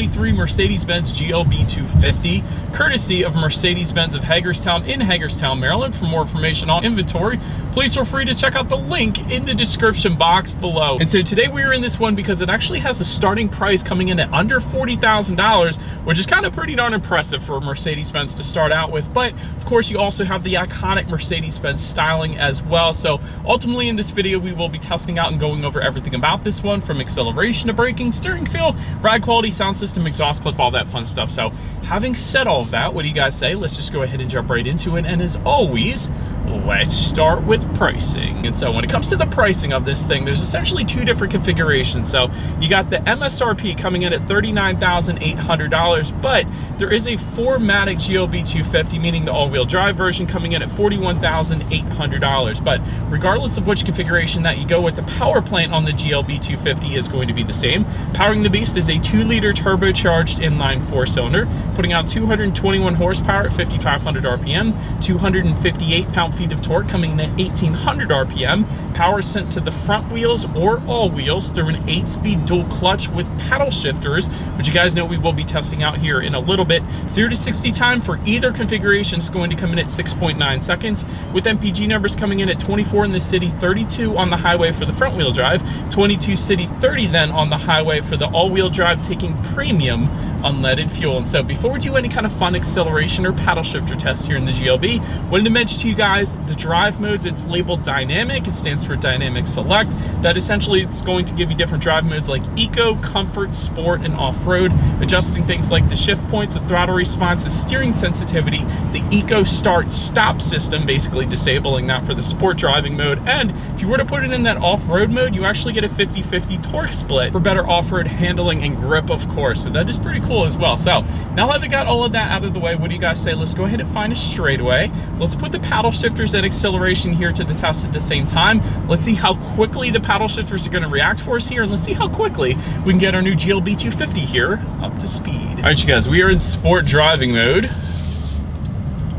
2023 Mercedes-Benz GLB250, courtesy of Mercedes-Benz of Hagerstown in Hagerstown, Maryland. For more information on inventory, please feel free to check out the link in the description box below. And so today we are in this one because it actually has a starting price coming in at under $40,000, which is kind of pretty darn impressive for Mercedes-Benz to start out with. But of course, you also have the iconic Mercedes-Benz styling as well. So ultimately in this video, we will be testing out and going over everything about this one, from acceleration to braking, steering feel, ride quality, sound system, exhaust clip, all that fun stuff. So having said all of that, what do you guys say? Let's just go ahead and jump right into it. And as always, let's start with pricing. And so when it comes to the pricing of this thing, there's essentially two different configurations. So you got the MSRP coming in at $39,800, but there is a 4MATIC GLB250, meaning the all-wheel drive version, coming in at $41,800. But regardless of which configuration that you go with, the power plant on the GLB250 is going to be the same. Powering the beast is a 2-liter turbocharged inline 4-cylinder, putting out 221 horsepower at 5,500 RPM, 258 pound-feet of torque, coming in at 1,800 RPM. Power sent to the front wheels or all wheels through an 8-speed dual clutch with paddle shifters, which you guys know we will be testing out here in a little bit. 0 to 60 time for either configuration is going to come in at 6.9 seconds, with MPG numbers coming in at 24 in the city, 32 on the highway for the front wheel drive, 22 city, 30 then on the highway for the all-wheel drive, taking premium unleaded fuel. And so before we do any kind of fun acceleration or paddle shifter test here in the GLB, wanted to mention to you guys the drive modes. It's labeled dynamic. It stands for dynamic select. That essentially it's going to give you different drive modes like eco, comfort, sport, and off-road, adjusting things like the shift points, the throttle response, the steering sensitivity, the eco start stop system, basically disabling that for the sport driving mode. And if you were to put it in that off-road mode, you actually get a 50-50 torque split for better off-road handling and grip, of course. So that is pretty cool as well. So now that we got all of that out of the way, what do you guys say? Let's go ahead and find a straightaway. Let's put the paddle shifters and acceleration here to the test at the same time. Let's see how quickly the paddle shifters are going to react for us here, and let's see how quickly we can get our new GLB250 here up to speed. All right, you guys, we are in sport driving mode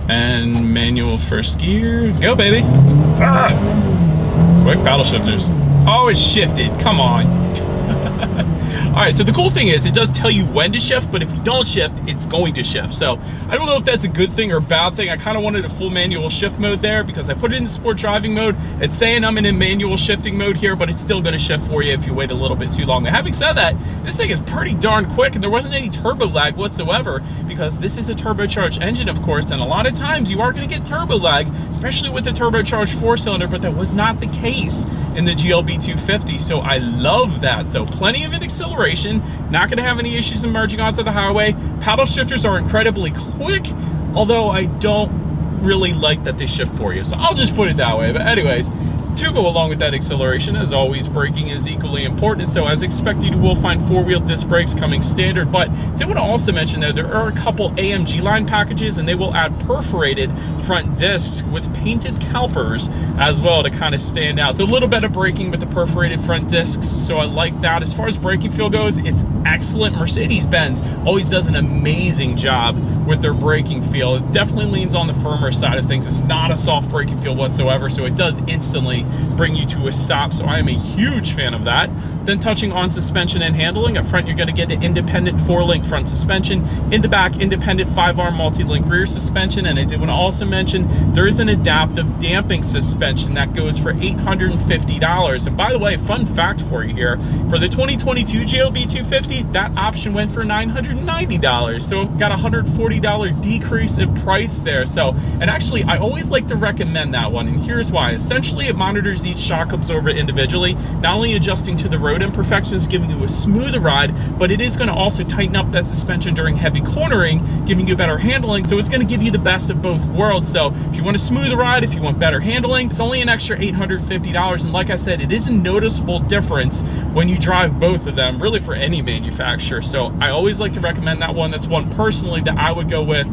and manual first gear. Go, baby. Ah! Quick paddle shifters. Oh, it's shifted. Come on. All right, so the cool thing is it does tell you when to shift, but if you don't shift, it's going to shift. So I don't know if that's a good thing or a bad thing. I kind of wanted a full manual shift mode there because I put it in sport driving mode. It's saying I'm in a manual shifting mode here, but it's still going to shift for you if you wait a little bit too long. Now, having said that, this thing is pretty darn quick, and there wasn't any turbo lag whatsoever because this is a turbocharged engine, of course, and a lot of times you are going to get turbo lag, especially with the turbocharged 4-cylinder, but that was not the case in the GLB250, so I love that. So plenty of an acceleration, not going to have any issues emerging onto the highway. Paddle shifters are incredibly quick, although I don't really like that they shift for you, so I'll just put it that way. But anyways, to go along with that acceleration, as always, braking is equally important. So as expected, you will find 4-wheel disc brakes coming standard, but I did want to also mention there are a couple AMG line packages, and they will add perforated front discs with painted calipers as well to kind of stand out. So a little bit of braking with the perforated front discs, so I like that. As far as braking feel goes, it's excellent. Mercedes-Benz always does an amazing job with their braking feel. It definitely leans on the firmer side of things. It's not a soft braking feel whatsoever, so it does instantly bring you to a stop, so I am a huge fan of that. Then touching on suspension and handling, up front you're going to get an independent 4-link front suspension, in the back independent 5-arm multi-link rear suspension, and I did want to also mention there is an adaptive damping suspension that goes for $850. And by the way, fun fact for you here, for the 2022 GLB250, that option went for $990, so got a $140 decrease in price there. So, and actually I always like to recommend that one, and here's why. Essentially it monitors each shock absorber individually, not only adjusting to the road imperfections, giving you a smoother ride, but it is going to also tighten up that suspension during heavy cornering, giving you better handling. So it's going to give you the best of both worlds. So if you want a smoother ride, if you want better handling, it's only an extra $850. And like I said, it is a noticeable difference when you drive both of them, really, for any manufacturer. So I always like to recommend that one. That's one personally that I would go with,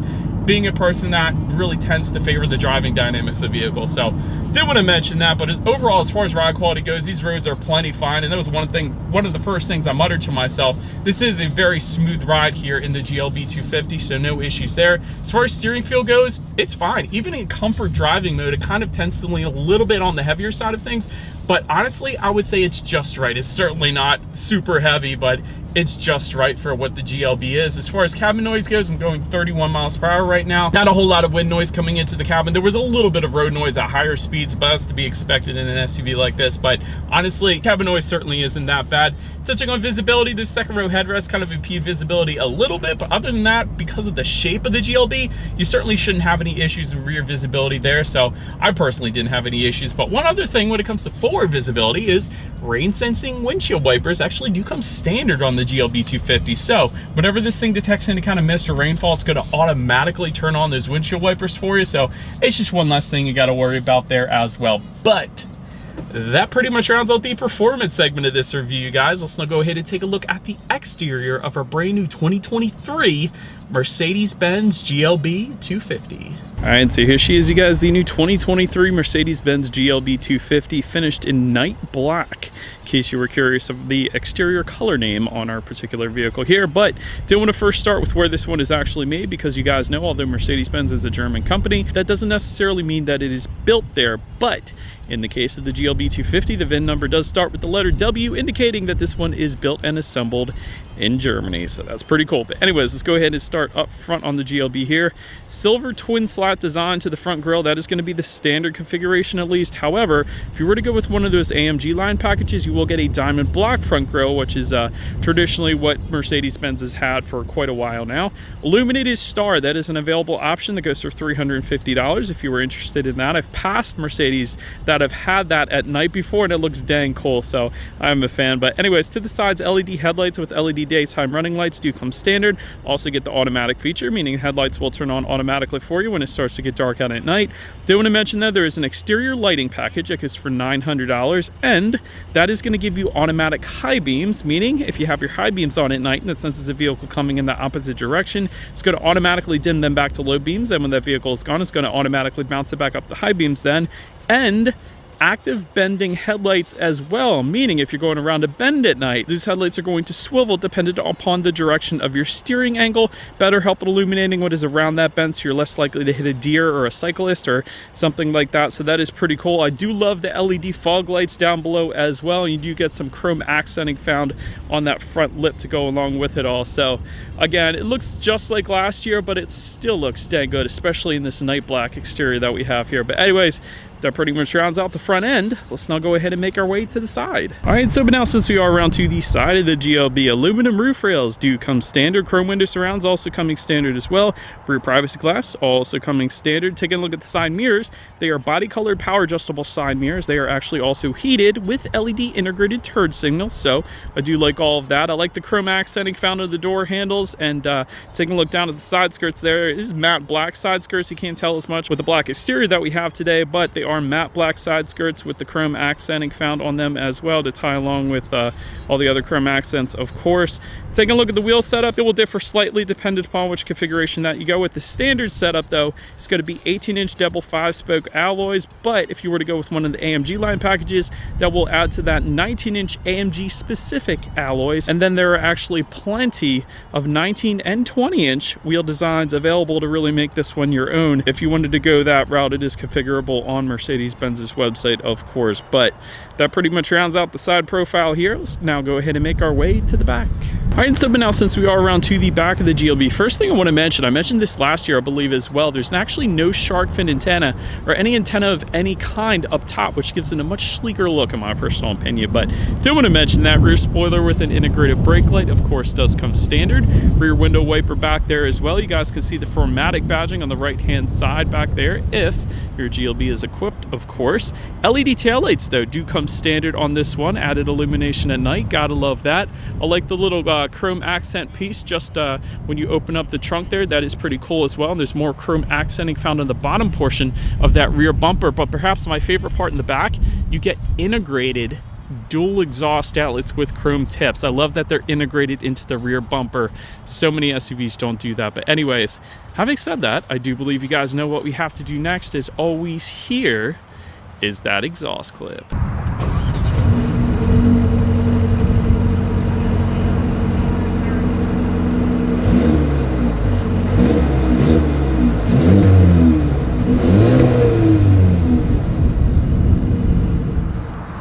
being a person that really tends to favor the driving dynamics of the vehicle. So did want to mention that. But overall, as far as ride quality goes, these roads are plenty fine, and that was one of the first things I muttered to myself. This is a very smooth ride here in the GLB250, so no issues there. As far as steering feel goes, it's fine. Even in comfort driving mode, it kind of tends to lean a little bit on the heavier side of things, but honestly, I would say it's just right. It's certainly not super heavy, but it's just right for what the GLB is. As far as cabin noise goes, I'm going 31 miles per hour right now. Not a whole lot of wind noise coming into the cabin. There was a little bit of road noise at higher speeds, but that's to be expected in an SUV like this. But honestly, cabin noise certainly isn't that bad. Touching on visibility, this second row headrest kind of impede visibility a little bit, but other than that, because of the shape of the GLB, you certainly shouldn't have any issues with rear visibility there. So I personally didn't have any issues. But one other thing when it comes to forward visibility is rain sensing windshield wipers actually do come standard on the GLB250. So whenever this thing detects any kind of mist or rainfall, it's going to automatically turn on those windshield wipers for you. So it's just one less thing you got to worry about there as well. But that pretty much rounds out the performance segment of this review, you guys. Let's now go ahead and take a look at the exterior of our brand new 2023 Mercedes-Benz GLB 250. All right, so here she is, you guys, the new 2023 Mercedes-Benz GLB 250, finished in night black, in case you were curious of the exterior color name on our particular vehicle here. But did want to first start with where this one is actually made, because you guys know, although Mercedes-Benz is a German company, that doesn't necessarily mean that it is built there. But in the case of the GLB 250, the VIN number does start with the letter W, indicating that this one is built and assembled in Germany. So that's pretty cool. But anyways, let's go ahead and start up front on the GLB here. Silver twin slat design to the front grille. That is going to be the standard configuration, at least. However, if you were to go with one of those AMG line packages, you will get a diamond black front grille, which is traditionally what Mercedes-Benz has had for quite a while now. Illuminated star, that is an available option that goes for $350 if you were interested in that. I've passed Mercedes that have had that at night before, and it looks dang cool, so I'm a fan. But anyways, to the sides, LED headlights with LED daytime running lights do come standard. Also get the automatic feature, meaning headlights will turn on automatically for you when it starts to get dark out at night. Do want to mention that there is an exterior lighting package that goes for $900, and that is going to give you automatic high beams, meaning if you have your high beams on at night and it senses a vehicle coming in the opposite direction, it's going to automatically dim them back to low beams, and when that vehicle is gone, it's going to automatically bounce it back up to high beams then. And active bending headlights as well, meaning if you're going around a bend at night, these headlights are going to swivel dependent upon the direction of your steering angle, better help at illuminating what is around that bend, so you're less likely to hit a deer or a cyclist or something like that. So that is pretty cool. I do love the LED fog lights down below as well. You do get some chrome accenting found on that front lip to go along with it all. So again, it looks just like last year, but it still looks dang good, especially in this night black exterior that we have here. But anyways, that pretty much rounds out the front end. Let's now go ahead and make our way to the side. All right, so but now since we are around to the side of the GLB, aluminum roof rails do come standard. Chrome window surrounds also coming standard as well. Rear privacy glass also coming standard. Taking a look at the side mirrors, they are body colored power adjustable side mirrors. They are actually also heated with LED integrated turn signals, so I do like all of that. I like the chrome accenting found on the door handles, and taking a look down at the side skirts, there is matte black side skirts. You can't tell as much with the black exterior that we have today, but they are matte black side skirts with the chrome accenting found on them as well to tie along with all the other chrome accents, of course. Taking a look at the wheel setup, it will differ slightly dependent upon which configuration that you go with. The standard setup, though, is going to be 18-inch double 5-spoke alloys, but if you were to go with one of the AMG line packages, that will add to that 19-inch AMG specific alloys. And then there are actually plenty of 19 and 20-inch wheel designs available to really make this one your own. If you wanted to go that route, it is configurable on Mercedes-Benz's website, of course. But that pretty much rounds out the side profile here. Let's now go ahead and make our way to the back. All right, so but now since we are around to the back of the GLB, first thing I want to mention, I mentioned this last year, I believe, as well, there's actually no shark fin antenna or any antenna of any kind up top, which gives it a much sleeker look in my personal opinion. But do want to mention that rear spoiler with an integrated brake light, of course, does come standard. Rear window wiper back there as well. You guys can see the Formatic badging on the right-hand side back there if your GLB is equipped, of course. LED taillights, though, do come standard on this one. Added illumination at night, gotta love that. I like the little chrome accent piece just when you open up the trunk there. That is pretty cool as well. And there's more chrome accenting found on the bottom portion of that rear bumper. But perhaps my favorite part in the back, you get integrated dual exhaust outlets with chrome tips. I love that they're integrated into the rear bumper. So many SUVs don't do that. But anyways, having said that, I do believe you guys know what we have to do next is always here is that exhaust clip.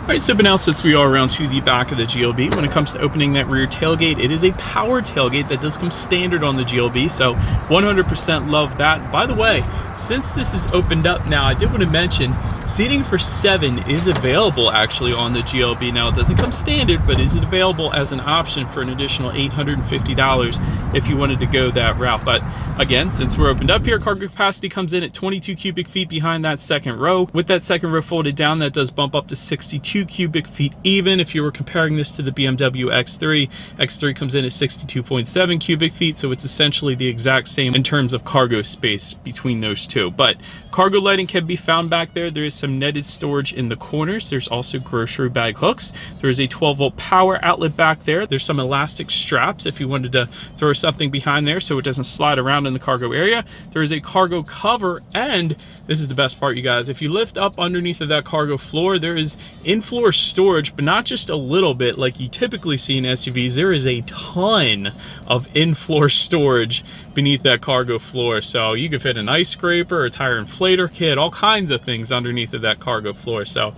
Alright, so now since we are around to the back of the GLB, when it comes to opening that rear tailgate, it is a power tailgate that does come standard on the GLB, so 100% love that. By the way, since this is opened up now, I did want to mention seating for 7 is available actually on the GLB. Now, it doesn't come standard, but is it available as an option for an additional $850 if you wanted to go that route. But again, since we're opened up here, cargo capacity comes in at 22 cubic feet behind that second row. With that second row folded down, that does bump up to 62 cubic feet. Even if you were comparing this to the BMW X3, X3 comes in at 62.7 cubic feet, so it's essentially the exact same in terms of cargo space between those two. But cargo lighting can be found back there. There is some netted storage in the corners. There's also grocery bag hooks. There is a 12-volt power outlet back there. There's some elastic straps if you wanted to throw something behind there so it doesn't slide around in the cargo area. There is a cargo cover, and this is the best part, you guys. If you lift up underneath of that cargo floor, there is in-floor storage, but not just a little bit like you typically see in SUVs. There is a ton of in-floor storage beneath that cargo floor. So you could fit an ice scraper, a tire inflator kit, all kinds of things underneath of that cargo floor. So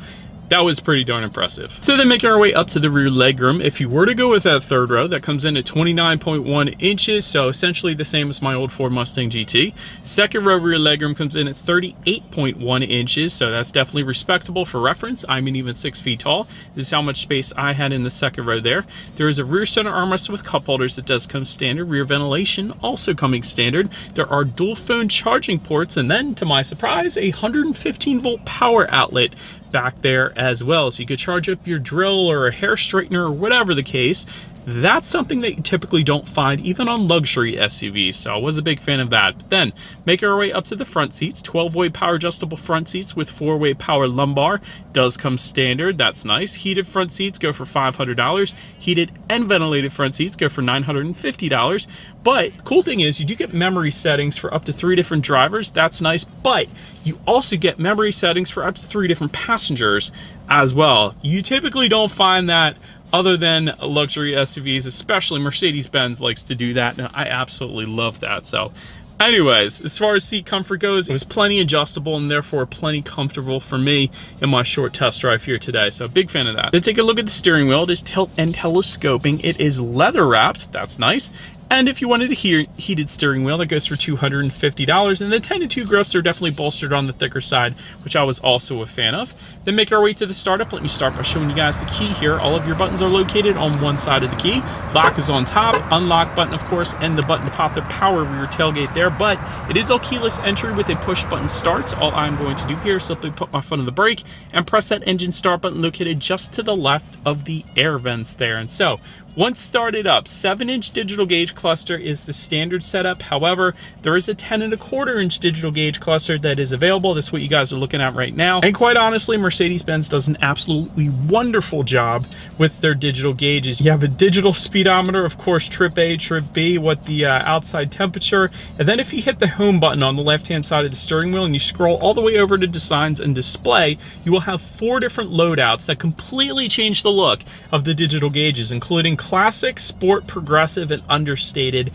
that was pretty darn impressive. So then making our way up to the rear legroom, if you were to go with that third row, that comes in at 29.1 inches, so essentially the same as my old Ford Mustang GT. Second row rear legroom comes in at 38.1 inches, so that's definitely respectable for reference. I'm even 6 feet tall. This is how much space I had in the second row there. There is a rear center armrest with cup holders that does come standard. Rear ventilation also coming standard. There are dual phone charging ports, and then to my surprise, a 115-volt power outlet back there as well, so you could charge up your drill or a hair straightener or whatever the case. That's something that you typically don't find even on luxury SUVs, so I was a big fan of that. But then making our way up to the front seats, 12-way power adjustable front seats with 4-way power lumbar does come standard. That's nice. Heated front seats go for $500. Heated and ventilated front seats go for $950. But the cool thing is you do get memory settings for up to 3 different drivers. That's nice, but you also get memory settings for up to 3 different passengers as well. You typically don't find that other than luxury SUVs, especially Mercedes-Benz likes to do that, and I absolutely love that. So anyways, as far as seat comfort goes, it was plenty adjustable and therefore plenty comfortable for me in my short test drive here today. So big fan of that. Then take a look at the steering wheel. It is tilt and telescoping. It is leather wrapped. That's nice. And if you wanted a heated steering wheel, that goes for $250. And the 10 and 2 grips are definitely bolstered on the thicker side, which I was also a fan of. Then make our way to the startup. Let me start by showing you guys the key here. All of your buttons are located on one side of the key. Lock is on top, unlock button, of course, and the button to pop the power rear tailgate there. But it is all keyless entry with a push button start. All I'm going to do here is simply put my foot on the brake and press that engine start button located just to the left of the air vents there. And so once started up, 7-inch digital gauge cluster is the standard setup. However, there is a 10.25-inch digital gauge cluster that is available. That's what you guys are looking at right now. And quite honestly, Mercedes-Benz does an absolutely wonderful job with their digital gauges. You have a digital speedometer, of course, trip A, trip B, what the outside temperature. And then if you hit the home button on the left-hand side of the steering wheel and you scroll all the way over to designs and display, you will have 4 different loadouts that completely change the look of the digital gauges, including classic, sport, progressive, and understated.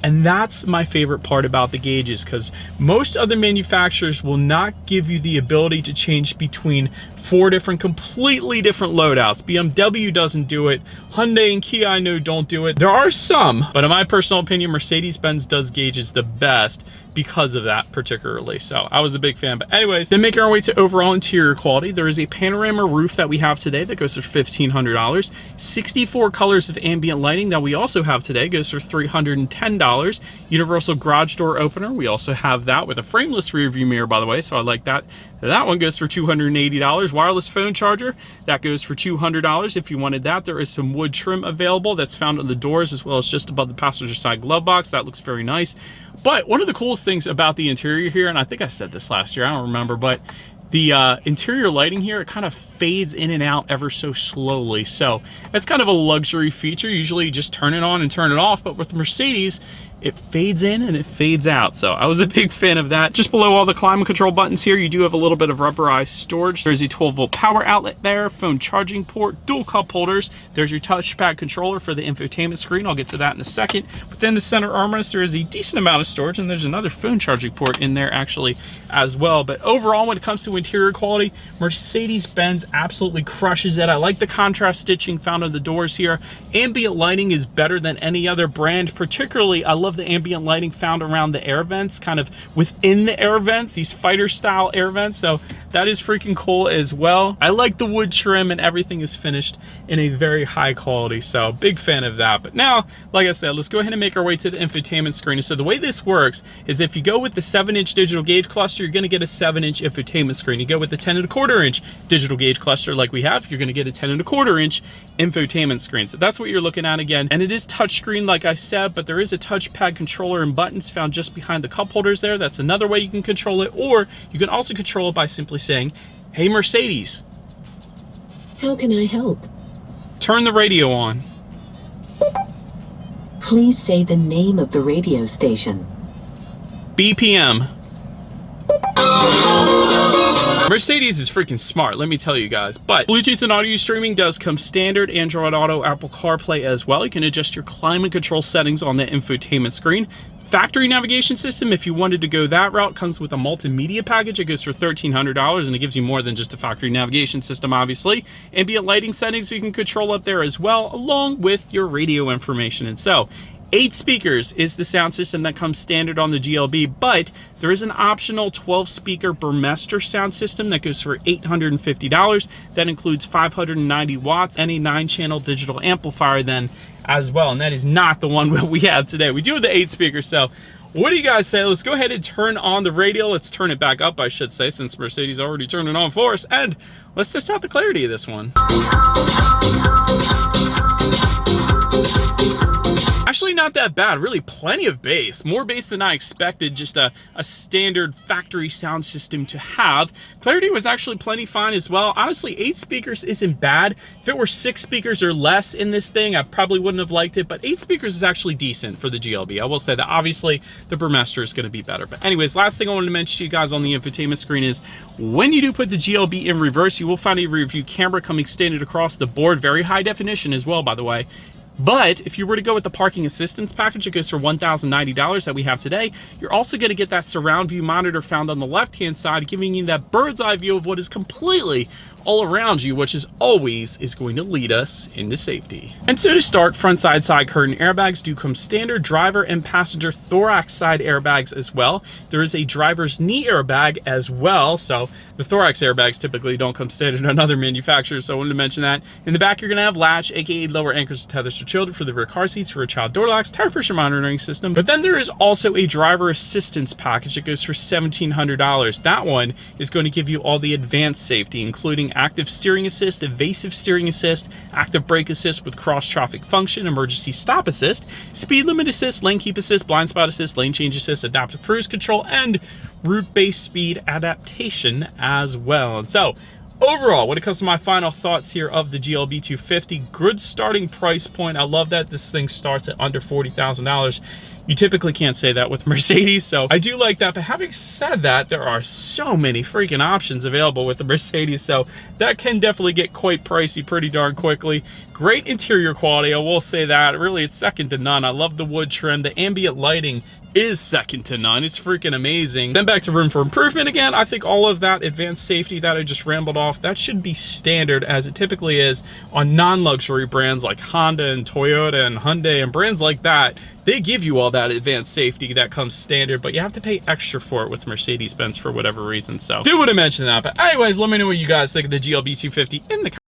And that's my favorite part about the gauges, because most other manufacturers will not give you the ability to change between 4 different, completely different loadouts. BMW doesn't do it. Hyundai and Kia, I know, don't do it. There are some, but in my personal opinion, Mercedes-Benz does gauges the best because of that particularly. So I was a big fan. But anyways, then making our way to overall interior quality, there is a panorama roof that we have today that goes for $1,500. 64 colors of ambient lighting that we also have today goes for $310. Universal garage door opener, we also have that with a frameless rear view mirror, by the way, so I like that. That one goes for $280. Wireless phone charger, that goes for $200 if you wanted that. There is some wood trim available that's found on the doors as well as just above the passenger side glove box. That looks very nice. But one of the coolest things about the interior here, and I think I said this last year, I don't remember, but The interior lighting here, it kind of fades in and out ever so slowly. So that's kind of a luxury feature. Usually you just turn it on and turn it off, but with Mercedes, it fades in and it fades out. So I was a big fan of that. Just below all the climate control buttons here, you do have a little bit of rubberized storage. There's a 12-volt power outlet there, phone charging port, dual cup holders. There's your touchpad controller for the infotainment screen. I'll get to that in a second. Within the center armrest, there is a decent amount of storage, and there's another phone charging port in there actually as well. But overall, when it comes to interior quality, Mercedes-Benz absolutely crushes it. I like the contrast stitching found on the doors here. Ambient lighting is better than any other brand. Particularly, I love the ambient lighting found around the air vents, kind of within the air vents, these fighter style air vents. So that is freaking cool as well. I like the wood trim, and everything is finished in a very high quality. So big fan of that. But now, like I said, let's go ahead and make our way to the infotainment screen. So the way this works is if you go with the 7-inch digital gauge cluster, you're going to get a 7-inch infotainment screen. You go with the 10.25-inch digital gauge cluster like we have, you're going to get a 10.25-inch infotainment screen. So that's what you're looking at again. And it is touchscreen, like I said, but there is a touchpad controller and buttons found just behind the cup holders there. That's another way you can control it, or you can also control it by simply saying, "Hey Mercedes, how can I help? Turn the radio on." Please say the name of the radio station. BPM. Mercedes is freaking smart, let me tell you guys. But Bluetooth and audio streaming does come standard. Android Auto, Apple CarPlay as well. You can adjust your climate control settings on the infotainment screen. Factory navigation system, if you wanted to go that route, comes with a multimedia package. It goes for $1,300, and it gives you more than just a factory navigation system, obviously. Ambient lighting settings you can control up there as well, along with your radio information. And so 8 speakers is the sound system that comes standard on the GLB, but there is an optional 12-speaker Burmester sound system that goes for $850. That includes 590 watts and a 9-channel digital amplifier then as well, and that is not the one that we have today. We do have the 8 speakers, so what do you guys say? Let's go ahead and turn on the radio. Let's turn it back up, I should say, since Mercedes already turned it on for us, and let's test out the clarity of this one. Actually not that bad, really plenty of bass, more bass than I expected, just a standard factory sound system to have. Clarity was actually plenty fine as well. Honestly, 8 speakers isn't bad. If it were 6 speakers or less in this thing, I probably wouldn't have liked it, but 8 speakers is actually decent for the GLB. I will say that. Obviously, the Burmester is going to be better. But anyways, last thing I wanted to mention to you guys on the infotainment screen is when you do put the GLB in reverse, you will find a rear view camera coming standard across the board, very high definition as well, by the way. But if you were to go with the parking assistance package, it goes for $1,090 that we have today. You're also going to get that surround view monitor found on the left-hand side, giving you that bird's eye view of what is completely all around you, which is always going to lead us into safety. And so to start, front side curtain airbags do come standard. Driver and passenger thorax side airbags as well. There is a driver's knee airbag as well. So the thorax airbags typically don't come standard on other manufacturers, so I wanted to mention that. In the back, you're going to have latch, aka lower anchors and tethers for children, for the rear car seats, for a child door locks, tire pressure monitoring system. But then there is also a driver assistance package that goes for $1,700. That one is going to give you all the advanced safety, including active steering assist, evasive steering assist, active brake assist with cross traffic function, emergency stop assist, speed limit assist, lane keep assist, blind spot assist, lane change assist, adaptive cruise control, and route-based speed adaptation as well. And so overall, when it comes to my final thoughts here of the GLB250, good starting price point. I love that this thing starts at under $40,000. You typically can't say that with Mercedes, so I do like that. But having said that, there are so many freaking options available with the Mercedes, so that can definitely get quite pricey pretty darn quickly. Great interior quality, I will say that. Really, it's second to none. I love the wood trim. The ambient lighting is second to none. It's freaking amazing. Then back to room for improvement again. I think all of that advanced safety that I just rambled off, that should be standard, as it typically is on non-luxury brands like Honda and Toyota and Hyundai and brands like that. They give you all that advanced safety that comes standard, but you have to pay extra for it with Mercedes-Benz for whatever reason. So do want to mention that. But anyways, let me know what you guys think of the GLB250 in the comments.